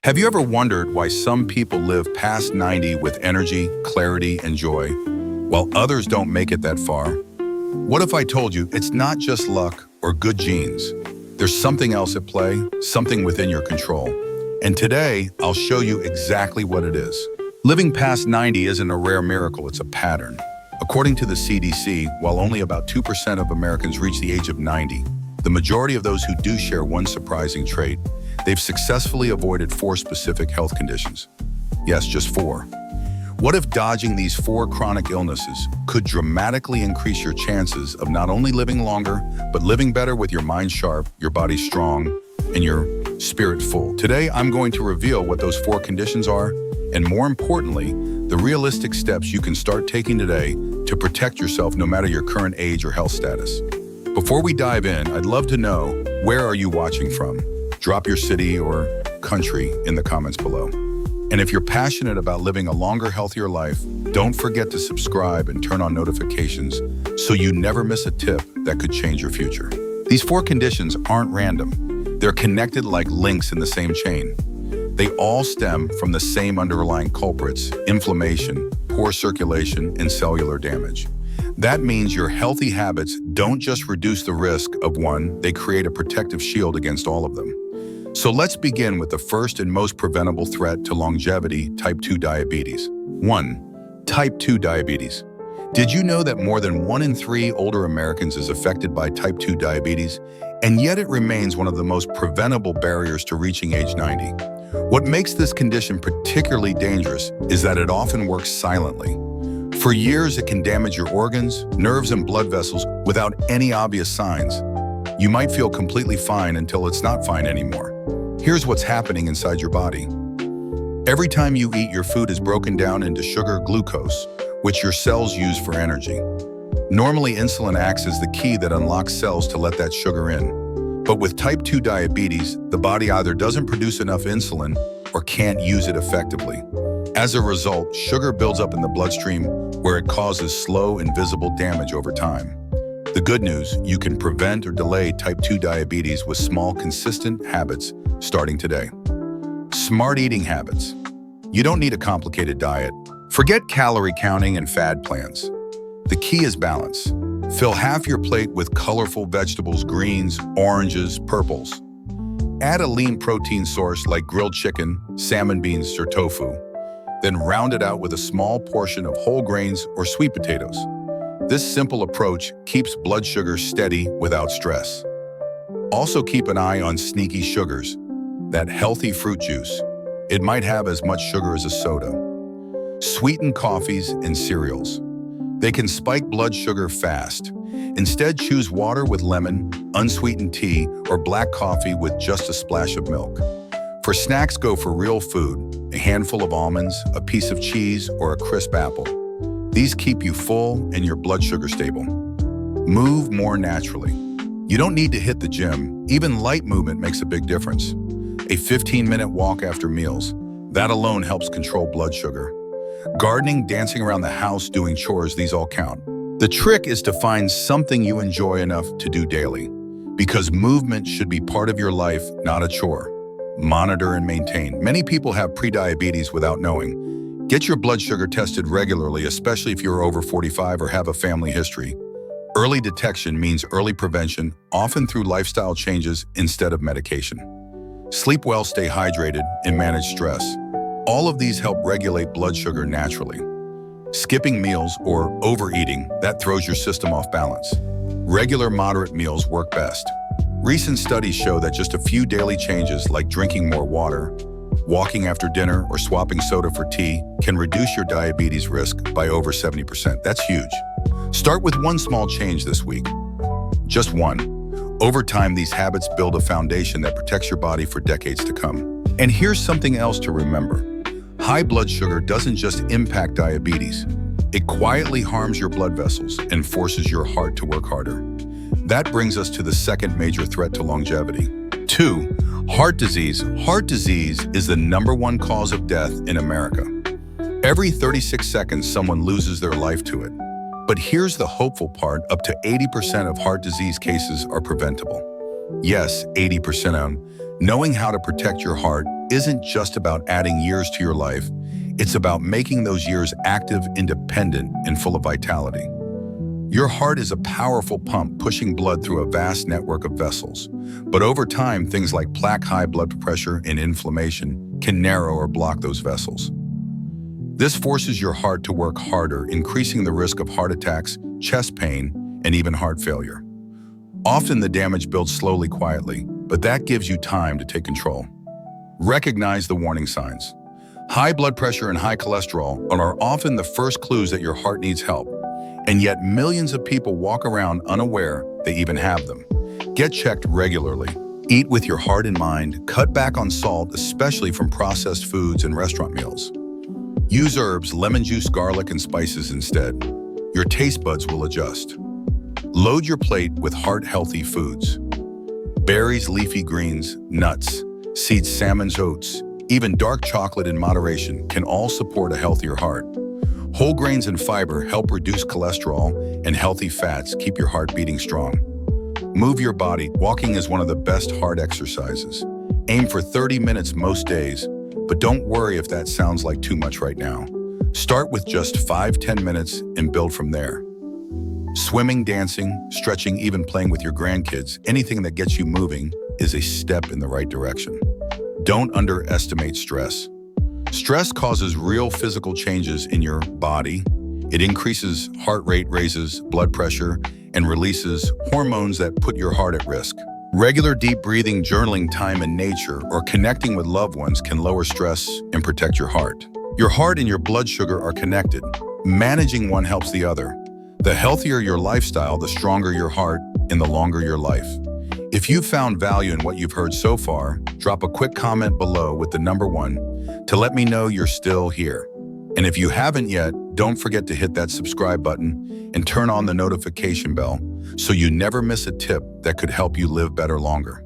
Have you ever wondered why some people live past 90 with energy, clarity, and joy, while others don't make it that far? What if I told you it's not just luck or good genes? There's something else at play, something within your control. And today, I'll show you exactly what it is. Living past 90 isn't a rare miracle, it's a pattern. According to the CDC, while only about 2% of Americans reach the age of 90, the majority of those who do share one surprising trait. They've successfully avoided 4 specific health conditions. Yes, just 4. What if dodging these 4 chronic illnesses could dramatically increase your chances of not only living longer, but living better with your mind sharp, your body strong, and your spirit full? Today, I'm going to reveal what those 4 conditions are, and more importantly, the realistic steps you can start taking today to protect yourself no matter your current age or health status. Before we dive in, I'd love to know, where are you watching from? Drop your city or country in the comments below. And if you're passionate about living a longer, healthier life, don't forget to subscribe and turn on notifications so you never miss a tip that could change your future. These 4 conditions aren't random. They're connected like links in the same chain. They all stem from the same underlying culprits: inflammation, poor circulation, and cellular damage. That means your healthy habits don't just reduce the risk of one, they create a protective shield against all of them. So let's begin with the first and most preventable threat to longevity: type 2 diabetes. 1. Type 2 diabetes. Did you know that more than 1 in 3 older Americans is affected by type 2 diabetes, and yet it remains one of the most preventable barriers to reaching age 90? What makes this condition particularly dangerous is that it often works silently. For years, it can damage your organs, nerves, and blood vessels without any obvious signs. You might feel completely fine until it's not fine anymore. Here's what's happening inside your body. Every time you eat, your food is broken down into sugar, glucose, which your cells use for energy. Normally, insulin acts as the key that unlocks cells to let that sugar in. But with type 2 diabetes, the body either doesn't produce enough insulin or can't use it effectively. As a result, sugar builds up in the bloodstream where it causes slow, invisible damage over time. The good news, you can prevent or delay type 2 diabetes with small, consistent habits starting today. Smart eating habits. You don't need a complicated diet. Forget calorie counting and fad plans. The key is balance. Fill half your plate with colorful vegetables: greens, oranges, purples. Add a lean protein source like grilled chicken, salmon beans, or tofu. Then round it out with a small portion of whole grains or sweet potatoes. This simple approach keeps blood sugar steady without stress. Also keep an eye on sneaky sugars, that healthy fruit juice. It might have as much sugar as a soda. Sweetened coffees and cereals. They can spike blood sugar fast. Instead, choose water with lemon, unsweetened tea, or black coffee with just a splash of milk. For snacks, go for real food: a handful of almonds, a piece of cheese, or a crisp apple. These keep you full and your blood sugar stable. Move more naturally. You don't need to hit the gym. Even light movement makes a big difference. A 15-minute walk after meals. That alone helps control blood sugar. Gardening, dancing around the house, doing chores, these all count. The trick is to find something you enjoy enough to do daily, because movement should be part of your life, not a chore. Monitor and maintain. Many people have prediabetes without knowing. Get your blood sugar tested regularly, especially if you're over 45 or have a family history. Early detection means early prevention, often through lifestyle changes instead of medication. Sleep well, stay hydrated, and manage stress. All of these help regulate blood sugar naturally. Skipping meals or overeating, that throws your system off balance. Regular, moderate meals work best. Recent studies show that just a few daily changes, like drinking more water, walking after dinner, or swapping soda for tea, can reduce your diabetes risk by over 70%. That's huge. Start with one small change this week. Just one. Over time, these habits build a foundation that protects your body for decades to come. And here's something else to remember. High blood sugar doesn't just impact diabetes. It quietly harms your blood vessels and forces your heart to work harder. That brings us to the second major threat to longevity. 2. Heart disease. Heart disease is the #1 cause of death in America. Every 36 seconds, someone loses their life to it. But here's the hopeful part: up to 80% of heart disease cases are preventable. Yes, 80%. Knowing how to protect your heart isn't just about adding years to your life, it's about making those years active, independent, and full of vitality. Your heart is a powerful pump pushing blood through a vast network of vessels. But over time, things like plaque, high blood pressure, and inflammation can narrow or block those vessels. This forces your heart to work harder, increasing the risk of heart attacks, chest pain, and even heart failure. Often the damage builds slowly, quietly, but that gives you time to take control. Recognize the warning signs. High blood pressure and high cholesterol are often the first clues that your heart needs help. And yet millions of people walk around unaware they even have them. Get checked regularly. Eat with your heart in mind. Cut back on salt, especially from processed foods and restaurant meals. Use herbs, lemon juice, garlic, and spices instead. Your taste buds will adjust. Load your plate with heart-healthy foods. Berries, leafy greens, nuts, seeds, salmons, oats, even dark chocolate in moderation can all support a healthier heart. Whole grains and fiber help reduce cholesterol, and healthy fats keep your heart beating strong. Move your body. Walking is one of the best heart exercises. Aim for 30 minutes most days, but don't worry if that sounds like too much right now. Start with just 5-10 minutes and build from there. Swimming, dancing, stretching, even playing with your grandkids, anything that gets you moving is a step in the right direction. Don't underestimate stress. Stress causes real physical changes in your body. It increases heart rate, raises blood pressure, and releases hormones that put your heart at risk. Regular deep breathing, journaling, time in nature, or connecting with loved ones can lower stress and protect your heart. Your heart and your blood sugar are connected. Managing one helps the other. The healthier your lifestyle, the stronger your heart and the longer your life. If you've found value in what you've heard so far, drop a quick comment below with the number 1 to let me know you're still here. And if you haven't yet, don't forget to hit that subscribe button and turn on the notification bell so you never miss a tip that could help you live better longer.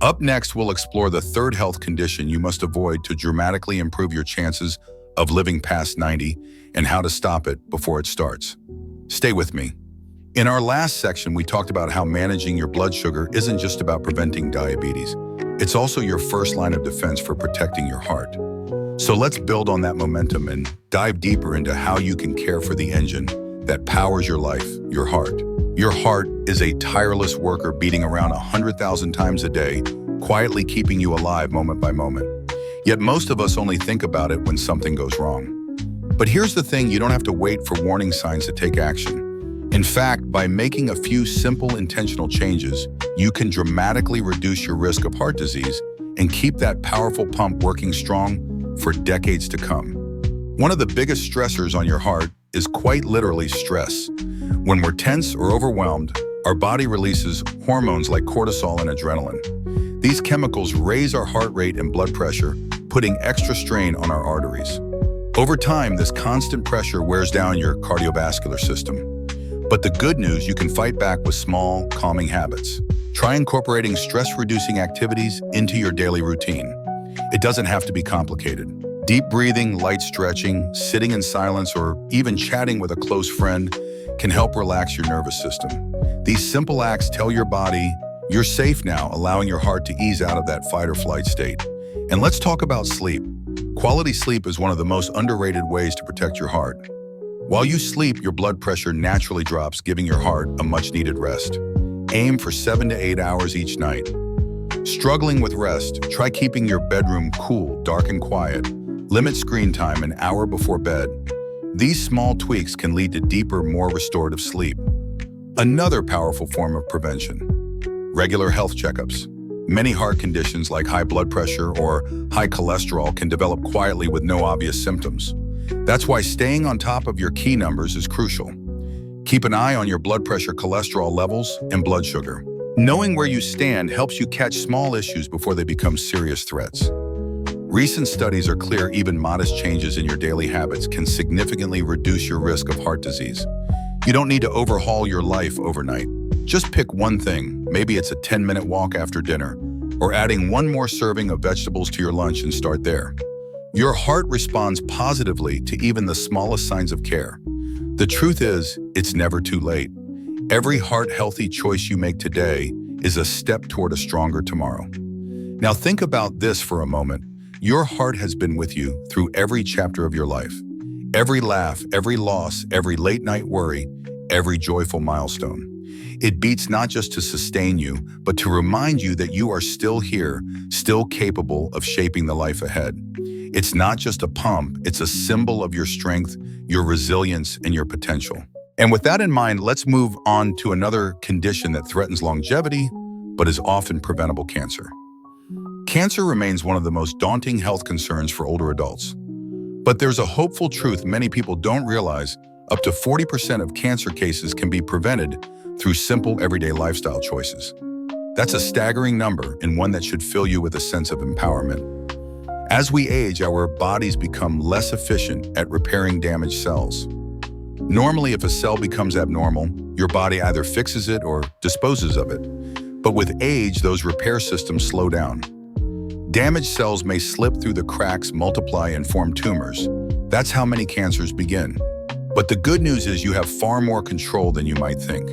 Up next, we'll explore the third health condition you must avoid to dramatically improve your chances of living past 90 and how to stop it before it starts. Stay with me. In our last section, we talked about how managing your blood sugar isn't just about preventing diabetes. It's also your first line of defense for protecting your heart. So let's build on that momentum and dive deeper into how you can care for the engine that powers your life, your heart. Your heart is a tireless worker beating around 100,000 times a day, quietly keeping you alive moment by moment. Yet most of us only think about it when something goes wrong. But here's the thing, you don't have to wait for warning signs to take action. In fact, by making a few simple intentional changes, you can dramatically reduce your risk of heart disease and keep that powerful pump working strong for decades to come. One of the biggest stressors on your heart is quite literally stress. When we're tense or overwhelmed, our body releases hormones like cortisol and adrenaline. These chemicals raise our heart rate and blood pressure, putting extra strain on our arteries. Over time, this constant pressure wears down your cardiovascular system. But the good news, you can fight back with small, calming habits. Try incorporating stress-reducing activities into your daily routine. It doesn't have to be complicated. Deep breathing, light stretching, sitting in silence, or even chatting with a close friend can help relax your nervous system. These simple acts tell your body, you're safe now, allowing your heart to ease out of that fight or flight state. And let's talk about sleep. Quality sleep is one of the most underrated ways to protect your heart. While you sleep, your blood pressure naturally drops, giving your heart a much-needed rest. Aim for 7 to 8 hours each night. Struggling with rest, try keeping your bedroom cool, dark, and quiet. Limit screen time an hour before bed. These small tweaks can lead to deeper, more restorative sleep. Another powerful form of prevention: regular health checkups. Many heart conditions like high blood pressure or high cholesterol can develop quietly with no obvious symptoms. That's why staying on top of your key numbers is crucial. Keep an eye on your blood pressure, cholesterol levels, and blood sugar. Knowing where you stand helps you catch small issues before they become serious threats. Recent studies are clear even modest changes in your daily habits can significantly reduce your risk of heart disease. You don't need to overhaul your life overnight. Just pick one thing. Maybe it's a 10-minute walk after dinner, or adding one more serving of vegetables to your lunch, and start there. Your heart responds positively to even the smallest signs of care. The truth is, it's never too late. Every heart-healthy choice you make today is a step toward a stronger tomorrow. Now think about this for a moment. Your heart has been with you through every chapter of your life. Every laugh, every loss, every late night worry, every joyful milestone. It beats not just to sustain you, but to remind you that you are still here, still capable of shaping the life ahead. It's not just a pump, it's a symbol of your strength, your resilience, and your potential. And with that in mind, let's move on to another condition that threatens longevity, but is often preventable: cancer. Cancer remains one of the most daunting health concerns for older adults. But there's a hopeful truth many people don't realize. Up to 40% of cancer cases can be prevented through simple everyday lifestyle choices. That's a staggering number, and one that should fill you with a sense of empowerment. As we age, our bodies become less efficient at repairing damaged cells. Normally, if a cell becomes abnormal, your body either fixes it or disposes of it. But with age, those repair systems slow down. Damaged cells may slip through the cracks, multiply, and form tumors. That's how many cancers begin. But the good news is you have far more control than you might think.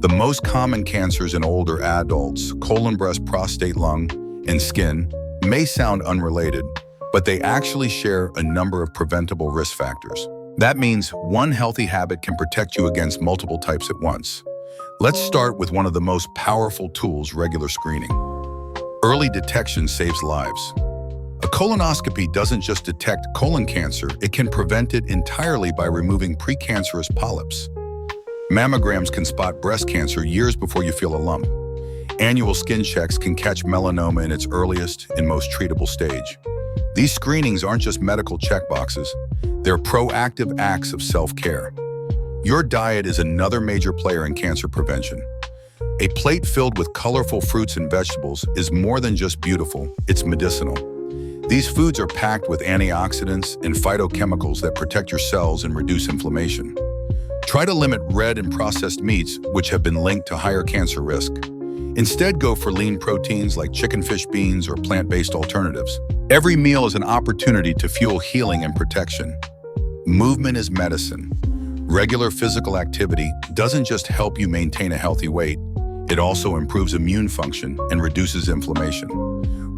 The most common cancers in older adults, colon, breast, prostate, lung, and skin, may sound unrelated, but they actually share a number of preventable risk factors. That means one healthy habit can protect you against multiple types at once. Let's start with one of the most powerful tools: regular screening. Early detection saves lives. A colonoscopy doesn't just detect colon cancer, it can prevent it entirely by removing precancerous polyps. Mammograms can spot breast cancer years before you feel a lump. Annual skin checks can catch melanoma in its earliest and most treatable stage. These screenings aren't just medical checkboxes, they're proactive acts of self-care. Your diet is another major player in cancer prevention. A plate filled with colorful fruits and vegetables is more than just beautiful, it's medicinal. These foods are packed with antioxidants and phytochemicals that protect your cells and reduce inflammation. Try to limit red and processed meats, which have been linked to higher cancer risk. Instead, go for lean proteins like chicken, fish, beans, or plant-based alternatives. Every meal is an opportunity to fuel healing and protection. Movement is medicine. Regular physical activity doesn't just help you maintain a healthy weight, it also improves immune function and reduces inflammation.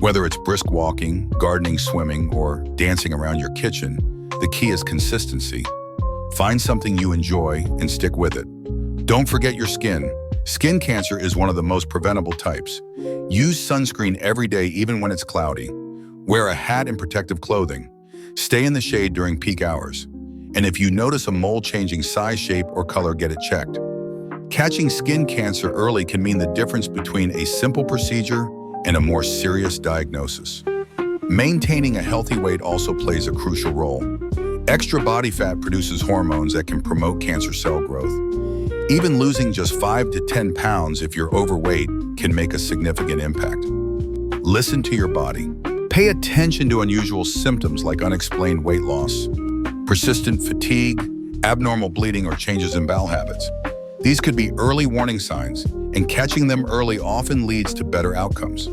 Whether it's brisk walking, gardening, swimming, or dancing around your kitchen, the key is consistency. Find something you enjoy and stick with it. Don't forget your skin. Skin cancer is one of the most preventable types. Use sunscreen every day, even when it's cloudy. Wear a hat and protective clothing. Stay in the shade during peak hours. And if you notice a mole changing size, shape, or color, get it checked. Catching skin cancer early can mean the difference between a simple procedure and a more serious diagnosis. Maintaining a healthy weight also plays a crucial role. Extra body fat produces hormones that can promote cancer cell growth. Even losing just 5 to 10 pounds if you're overweight can make a significant impact. Listen to your body. Pay attention to unusual symptoms like unexplained weight loss, persistent fatigue, abnormal bleeding, or changes in bowel habits. These could be early warning signs, and catching them early often leads to better outcomes.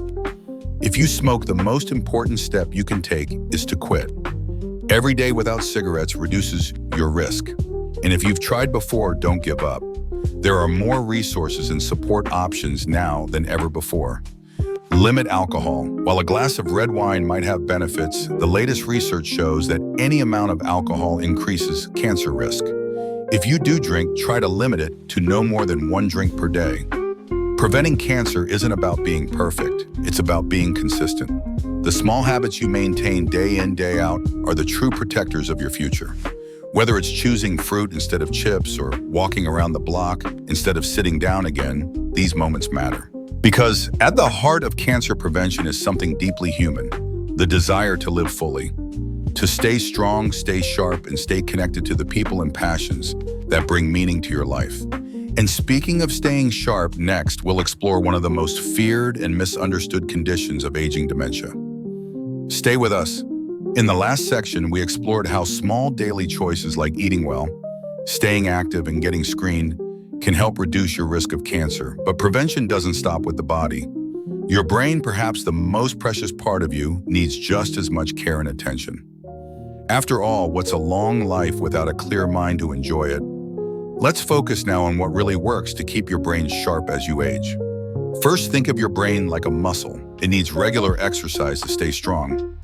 If you smoke, the most important step you can take is to quit. Every day without cigarettes reduces your risk. And if you've tried before, don't give up. There are more resources and support options now than ever before. Limit alcohol. While a glass of red wine might have benefits, the latest research shows that any amount of alcohol increases cancer risk. If you do drink, try to limit it to no more than 1 drink per day. Preventing cancer isn't about being perfect, it's about being consistent. The small habits you maintain day in, day out are the true protectors of your future. Whether it's choosing fruit instead of chips or walking around the block instead of sitting down again, these moments matter. Because at the heart of cancer prevention is something deeply human: the desire to live fully, to stay strong, stay sharp, and stay connected to the people and passions that bring meaning to your life. And speaking of staying sharp, next we'll explore one of the most feared and misunderstood conditions of aging: dementia. Stay with us. In the last section, we explored how small daily choices like eating well, staying active, and getting screened can help reduce your risk of cancer. But prevention doesn't stop with the body. Your brain, perhaps the most precious part of you, needs just as much care and attention. After all, what's a long life without a clear mind to enjoy it? Let's focus now on what really works to keep your brain sharp as you age. First, think of your brain like a muscle. it needs regular exercise to stay strong.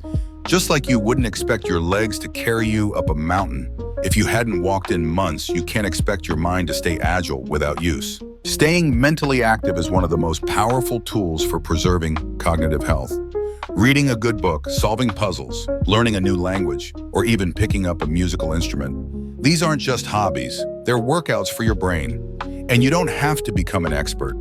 Just like you wouldn't expect your legs to carry you up a mountain, if you hadn't walked in months, you can't expect your mind to stay agile without use. Staying mentally active is one of the most powerful tools for preserving cognitive health. Reading a good book, solving puzzles, learning a new language, or even picking up a musical instrument. These aren't just hobbies, they're workouts for your brain. And you don't have to become an expert.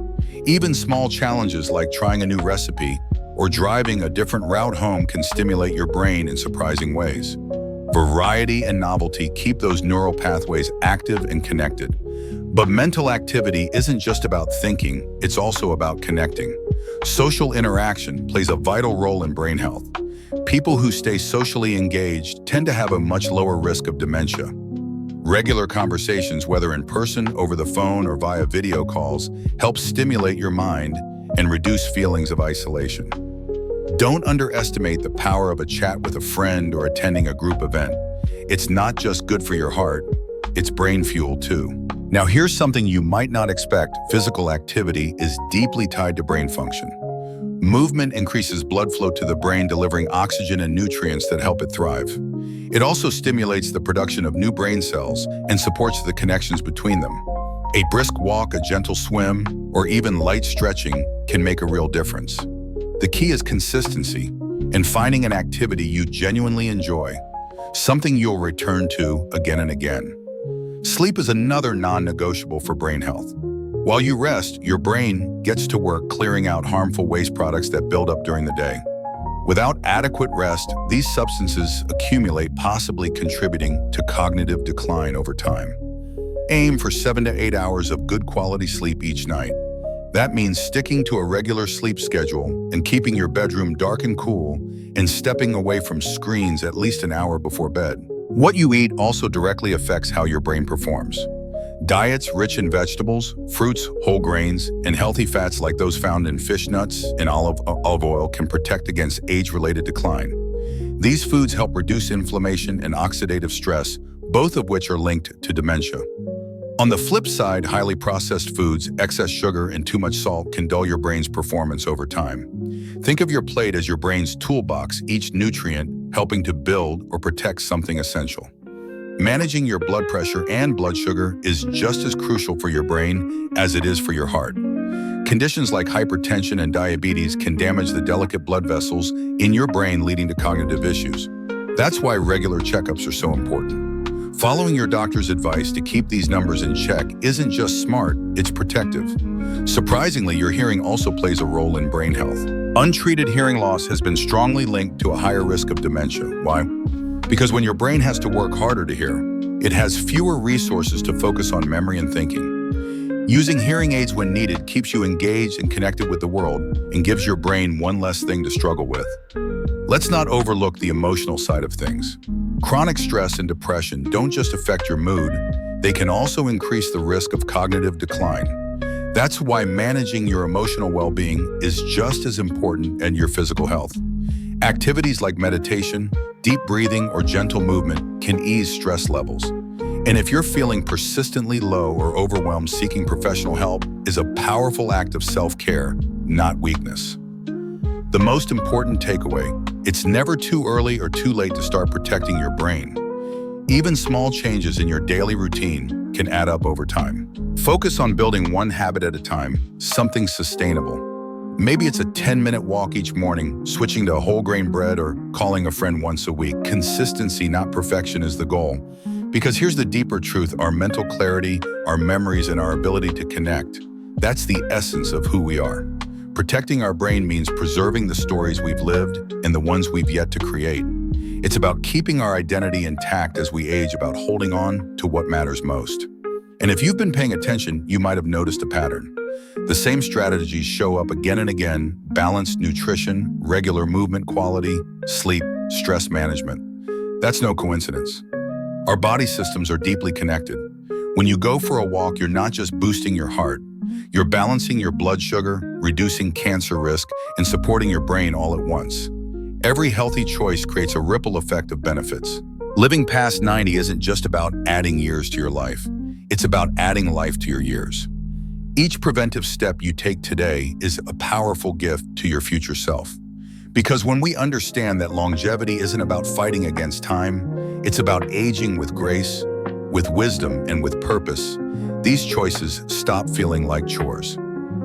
Even small challenges like trying a new recipe or driving a different route home can stimulate your brain in surprising ways. Variety and novelty keep those neural pathways active and connected. But mental activity isn't just about thinking, it's also about connecting. Social interaction plays a vital role in brain health. People who stay socially engaged tend to have a much lower risk of dementia. Regular conversations, whether in person, over the phone, or via video calls, help stimulate your mind and reduce feelings of isolation. Don't underestimate the power of a chat with a friend or attending a group event. It's not just good for your heart, it's brain fuel too. Now here's something you might not expect. Physical activity is deeply tied to brain function. Movement increases blood flow to the brain, delivering oxygen and nutrients that help it thrive. It also stimulates the production of new brain cells and supports the connections between them. A brisk walk, a gentle swim, or even light stretching can make a real difference. The key is consistency and finding an activity you genuinely enjoy, something you'll return to again and again. Sleep is another non-negotiable for brain health. While you rest, your brain gets to work clearing out harmful waste products that build up during the day. Without adequate rest, these substances accumulate, possibly contributing to cognitive decline over time. Aim for 7 to 8 hours of good quality sleep each night. That means sticking to a regular sleep schedule and keeping your bedroom dark and cool and stepping away from screens at least an hour before bed. What you eat also directly affects how your brain performs. Diets rich in vegetables, fruits, whole grains, and healthy fats like those found in fish nuts and olive oil can protect against age-related decline. These foods help reduce inflammation and oxidative stress, both of which are linked to dementia. On the flip side, highly processed foods, excess sugar, and too much salt can dull your brain's performance over time. Think of your plate as your brain's toolbox, each nutrient helping to build or protect something essential. Managing your blood pressure and blood sugar is just as crucial for your brain as it is for your heart. Conditions like hypertension and diabetes can damage the delicate blood vessels in your brain, leading to cognitive issues. That's why regular checkups are so important. Following your doctor's advice to keep these numbers in check isn't just smart, it's protective. Surprisingly, your hearing also plays a role in brain health. Untreated hearing loss has been strongly linked to a higher risk of dementia. Why? Because when your brain has to work harder to hear, it has fewer resources to focus on memory and thinking. Using hearing aids when needed keeps you engaged and connected with the world and gives your brain one less thing to struggle with. Let's not overlook the emotional side of things. Chronic stress and depression don't just affect your mood, they can also increase the risk of cognitive decline. That's why managing your emotional well-being is just as important as your physical health. Activities like meditation, deep breathing, or gentle movement can ease stress levels. And if you're feeling persistently low or overwhelmed, seeking professional help is a powerful act of self-care, not weakness. The most important takeaway: it's never too early or too late to start protecting your brain. Even small changes in your daily routine can add up over time. Focus on building one habit at a time, something sustainable. Maybe it's a 10-minute walk each morning, switching to whole grain bread, or calling a friend once a week. Consistency, not perfection, is the goal. Because here's the deeper truth: our mental clarity, our memories, and our ability to connect. That's the essence of who we are. Protecting our brain means preserving the stories we've lived and the ones we've yet to create. It's about keeping our identity intact as we age, about holding on to what matters most. And if you've been paying attention, you might have noticed a pattern. The same strategies show up again and again: balanced nutrition, regular movement quality, sleep, stress management. That's no coincidence. Our body systems are deeply connected. When you go for a walk, you're not just boosting your heart, you're balancing your blood sugar, reducing cancer risk, and supporting your brain all at once. Every healthy choice creates a ripple effect of benefits. Living past 90 isn't just about adding years to your life. It's about adding life to your years. Each preventive step you take today is a powerful gift to your future self. Because when we understand that longevity isn't about fighting against time, it's about aging with grace, with wisdom, and with purpose, these choices stop feeling like chores.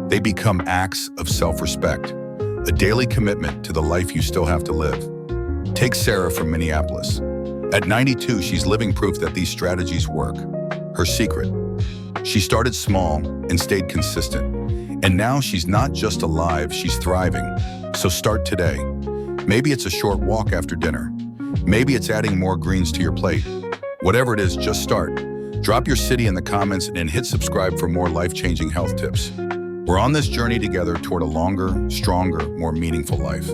They become acts of self-respect, a daily commitment to the life you still have to live. Take Sarah from Minneapolis. At 92, she's living proof that these strategies work. Her secret: she started small and stayed consistent. And now she's not just alive, she's thriving. So start today. Maybe it's a short walk after dinner. Maybe it's adding more greens to your plate. Whatever it is, just start. Drop your city in the comments and hit subscribe for more life-changing health tips. We're on this journey together toward a longer, stronger, more meaningful life.